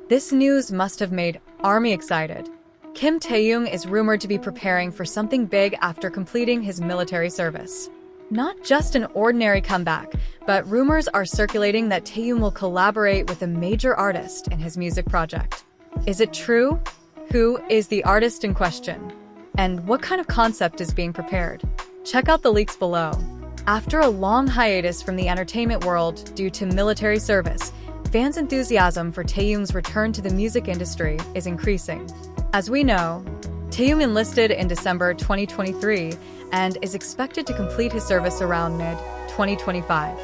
This news must have made ARMY excited. Kim Taehyung is rumored to be preparing for something big after completing his military service. Not just an ordinary comeback, but rumors are circulating that Taehyung will collaborate with a major artist in his music project. Is it true? Who is the artist in question? And what kind of concept is being prepared? Check out the leaks below. After a long hiatus from the entertainment world due to military service, fans' enthusiasm for Taehyung's return to the music industry is increasing. As we know, Taehyung enlisted in December 2023 and is expected to complete his service around mid-2025.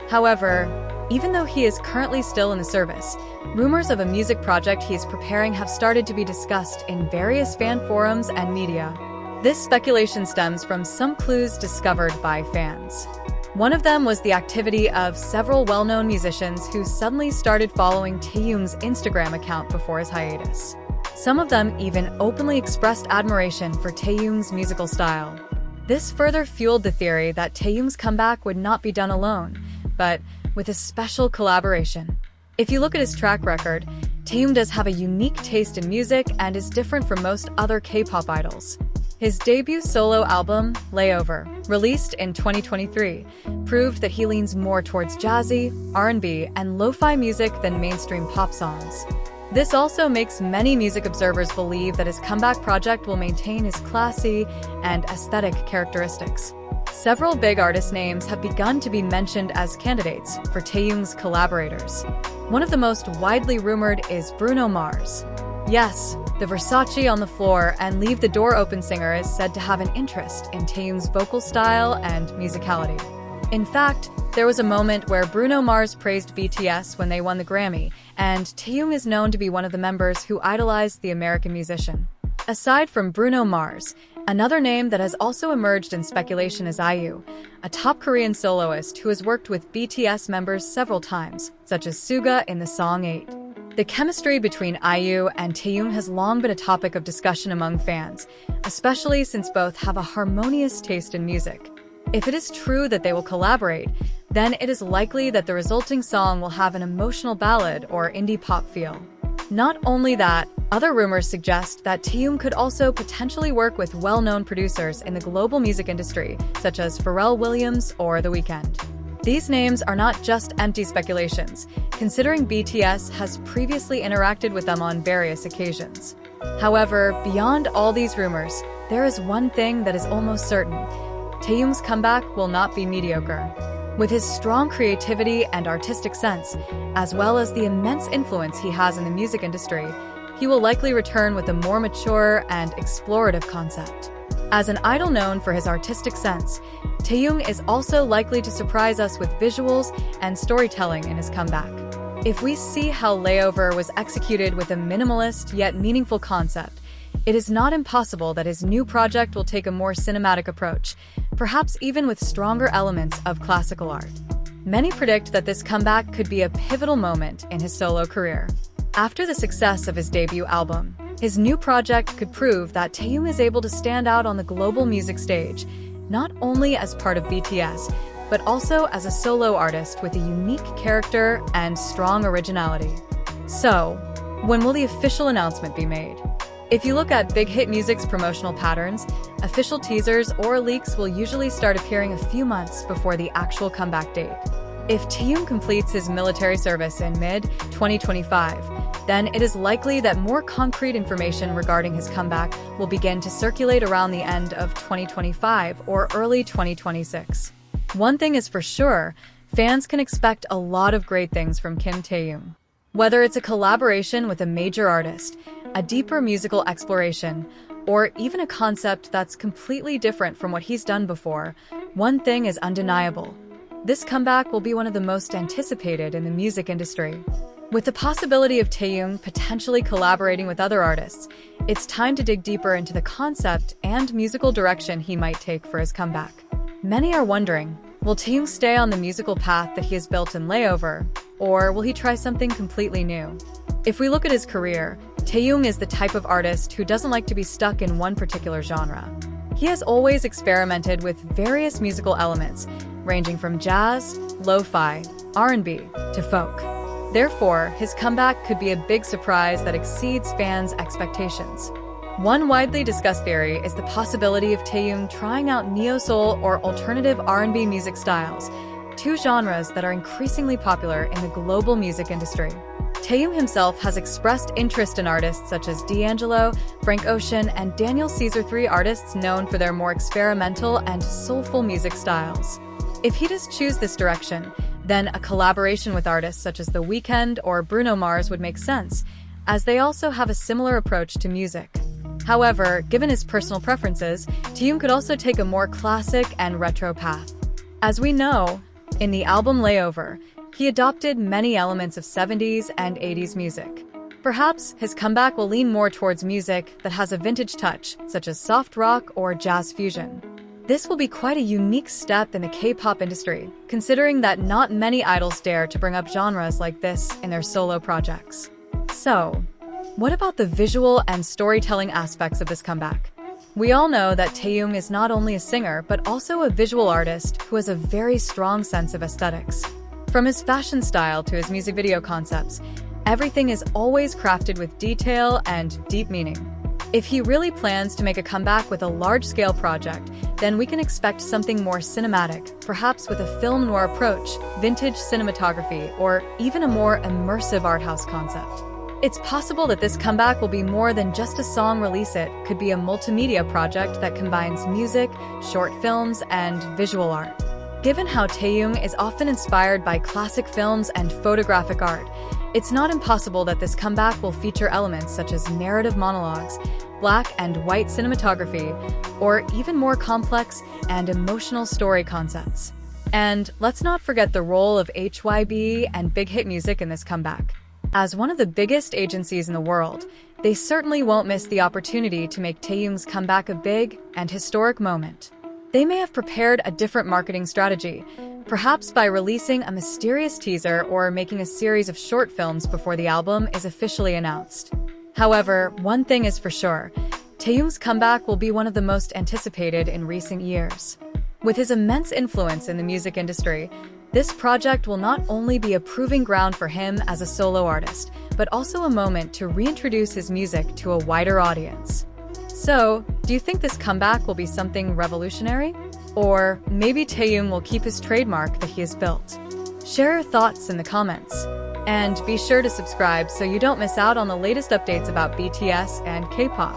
However, even though he is currently still in the service, rumors of a music project he is preparing have started to be discussed in various fan forums and media. This speculation stems from some clues discovered by fans. One of them was the activity of several well-known musicians who suddenly started following Taehyung's Instagram account before his hiatus. Some of them even openly expressed admiration for Taehyung's musical style. This further fueled the theory that Taehyung's comeback would not be done alone, but with a special collaboration. If you look at his track record, Taehyung does have a unique taste in music and is different from most other K-pop idols. His debut solo album, Layover, released in 2023, proved that he leans more towards jazzy, R&B, and lo-fi music than mainstream pop songs. This also makes many music observers believe that his comeback project will maintain his classy and aesthetic characteristics. Several big artist names have begun to be mentioned as candidates for Taehyung's collaborators. One of the most widely rumored is Bruno Mars. Yes, the Versace on the floor and leave the door open singer is said to have an interest in Taehyung's vocal style and musicality. In fact, there was a moment where Bruno Mars praised BTS when they won the Grammy, and Taehyung is known to be one of the members who idolized the American musician. Aside from Bruno Mars, another name that has also emerged in speculation is IU, a top Korean soloist who has worked with BTS members several times, such as Suga in the song 8. The chemistry between IU and Taehyung has long been a topic of discussion among fans, especially since both have a harmonious taste in music. If it is true that they will collaborate, then it is likely that the resulting song will have an emotional ballad or indie pop feel. Not only that, other rumors suggest that Taehyung could also potentially work with well-known producers in the global music industry, such as Pharrell Williams or The Weeknd. These names are not just empty speculations, considering BTS has previously interacted with them on various occasions. However, beyond all these rumors, there is one thing that is almost certain. Taehyung's comeback will not be mediocre. With his strong creativity and artistic sense, as well as the immense influence he has in the music industry, he will likely return with a more mature and explorative concept. As an idol known for his artistic sense, Taehyung is also likely to surprise us with visuals and storytelling in his comeback. If we see how Layover was executed with a minimalist yet meaningful concept, it is not impossible that his new project will take a more cinematic approach, perhaps even with stronger elements of classical art. Many predict that this comeback could be a pivotal moment in his solo career. After the success of his debut album, his new project could prove that Taehyung is able to stand out on the global music stage, not only as part of BTS, but also as a solo artist with a unique character and strong originality. So, when will the official announcement be made? If you look at big hit music's promotional patterns, official teasers or leaks will usually start appearing a few months before the actual comeback date. If Taehyung completes his military service in mid-2025, then it is likely that more concrete information regarding his comeback will begin to circulate around the end of 2025 or early 2026. One thing is for sure, fans can expect a lot of great things from Kim Taehyung. Whether it's a collaboration with a major artist, a deeper musical exploration, or even a concept that's completely different from what he's done before, one thing is undeniable. This comeback will be one of the most anticipated in the music industry. With the possibility of Taehyung potentially collaborating with other artists, it's time to dig deeper into the concept and musical direction he might take for his comeback. Many are wondering, will Taehyung stay on the musical path that he has built in Layover, or will he try something completely new? If we look at his career, Taehyung is the type of artist who doesn't like to be stuck in one particular genre. He has always experimented with various musical elements, ranging from jazz, lo-fi, R&B, to folk. Therefore, his comeback could be a big surprise that exceeds fans' expectations. One widely discussed theory is the possibility of Taehyung trying out neo-soul or alternative R&B music styles, two genres that are increasingly popular in the global music industry. Taehyung himself has expressed interest in artists such as D'Angelo, Frank Ocean, and Daniel Caesar, three artists known for their more experimental and soulful music styles. If he does choose this direction, then a collaboration with artists such as The Weeknd or Bruno Mars would make sense, as they also have a similar approach to music. However, given his personal preferences, Taehyung could also take a more classic and retro path. As we know, in the album Layover, he adopted many elements of 70s and 80s music. Perhaps his comeback will lean more towards music that has a vintage touch, such as soft rock or jazz fusion. This will be quite a unique step in the K-pop industry, considering that not many idols dare to bring up genres like this in their solo projects. So, what about the visual and storytelling aspects of this comeback? We all know that Taehyung is not only a singer, but also a visual artist who has a very strong sense of aesthetics. From his fashion style to his music video concepts, everything is always crafted with detail and deep meaning. If he really plans to make a comeback with a large-scale project, then we can expect something more cinematic, perhaps with a film noir approach, vintage cinematography, or even a more immersive art house concept. It's possible that this comeback will be more than just a song release. It could be a multimedia project that combines music, short films, and visual art. Given how Taehyung is often inspired by classic films and photographic art, it's not impossible that this comeback will feature elements such as narrative monologues, black and white cinematography, or even more complex and emotional story concepts. And let's not forget the role of HYB and Big Hit Music in this comeback. As one of the biggest agencies in the world, they certainly won't miss the opportunity to make Taehyung's comeback a big and historic moment. They may have prepared a different marketing strategy, perhaps by releasing a mysterious teaser or making a series of short films before the album is officially announced. However, one thing is for sure, Taehyung's comeback will be one of the most anticipated in recent years. With his immense influence in the music industry, this project will not only be a proving ground for him as a solo artist, but also a moment to reintroduce his music to a wider audience. So, do you think this comeback will be something revolutionary? Or maybe Taehyung will keep his trademark that he has built? Share your thoughts in the comments. And be sure to subscribe so you don't miss out on the latest updates about BTS and K-pop.